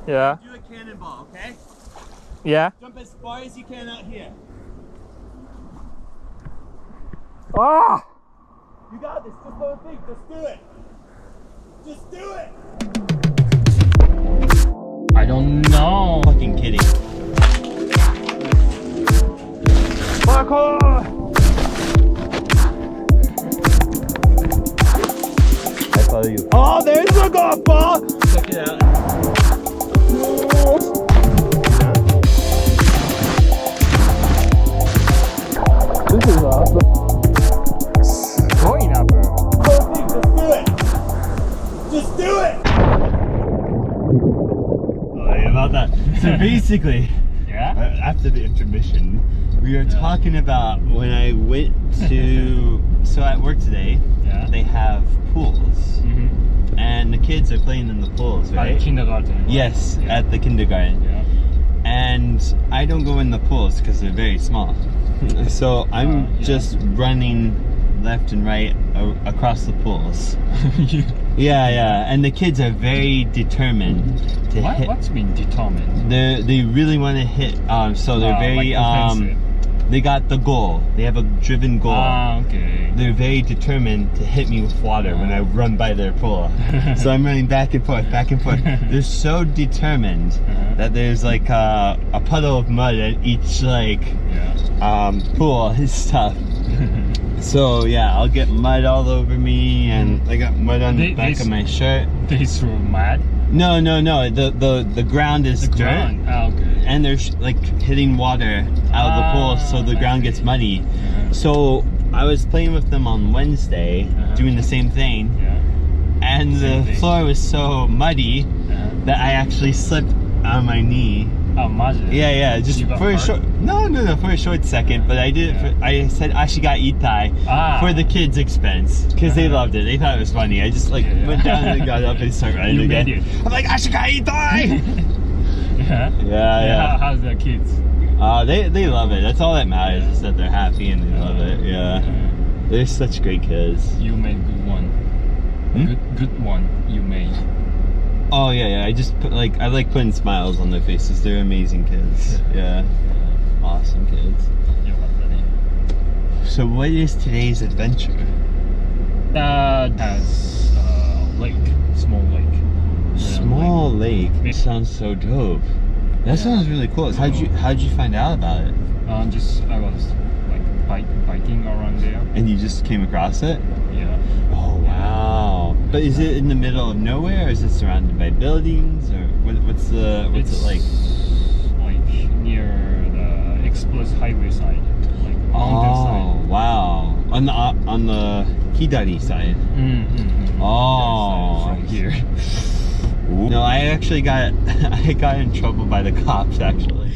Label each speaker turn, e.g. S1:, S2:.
S1: Yeah.
S2: Do a cannonball, okay?
S1: Yeah.
S2: Jump as far as you can out here.
S1: Ah!
S2: You got this. Just don't think. Just do it. Just do it.
S1: I don't know.
S2: Fucking kidding.
S1: Parkour!
S2: I follow you.
S1: Oh, there's a golf ball!
S2: Check it out.
S1: This is awesome. すごいな、ブー。
S2: Don't think. Just do it. Just do it. Sorry about that. So basically,
S1: Yeah?
S2: after the intermission, we were talking about when I went to. So at work today,
S1: Yeah.
S2: they have pools, and the kids are playing in the pools,
S1: At
S2: right?
S1: kindergarten.
S2: Yes,
S1: Yeah.
S2: at the kindergarten.
S1: Yeah.
S2: And I don't go in the pools because they're very small. So I'm
S1: yeah.
S2: just running left and right across the pools. Yeah, and the kids are very determined to hit.
S1: What's mean determined?
S2: They really want to hit. So they're very
S1: like offensive.
S2: They got the goal. They have a driven goal.
S1: Okay.
S2: They're very determined to hit me with water when I run by their pool. So I'm running back and forth, back and forth. They're so determined that there's like a puddle of mud at each pool and stuff. So yeah, I'll get mud all over me, and I got mud on the back of my shirt.
S1: They throw mud?
S2: No. The ground is dirt.
S1: Ground. Okay.
S2: And they're like hitting water out of the pool, so the ground gets muddy. So I was playing with them on Wednesday, doing the same thing, and the floor was so muddy that I actually slipped on my knee.
S1: Oh, maji?
S2: Yeah, just for a short. No, for a short second. But I did it. I said ashiga for the kids' expense because they loved it. They thought it was funny. I just went down and got up and started running again. I'm like ashiga Yeah.
S1: How's the kids?
S2: They love it. That's all that matters is that they're happy and they love it. Yeah. They're such great kids.
S1: You made good one. Good one you made.
S2: Oh yeah. I just put I like putting smiles on their faces. They're amazing kids. Yeah. Awesome kids. So what is today's adventure?
S1: Has lake, small lake.
S2: Small lake. Sounds so dope. That sounds really cool. How'd you find out about it?
S1: I was biking around there.
S2: And you just came across it?
S1: Yeah.
S2: Oh wow! But is it in the middle of nowhere, or is it surrounded by buildings, or what's it like?
S1: Like near the express highway side, like mountain side.
S2: Oh wow! On the Hidari side. Oh,
S1: from here.
S2: No, I actually got in trouble by the cops actually.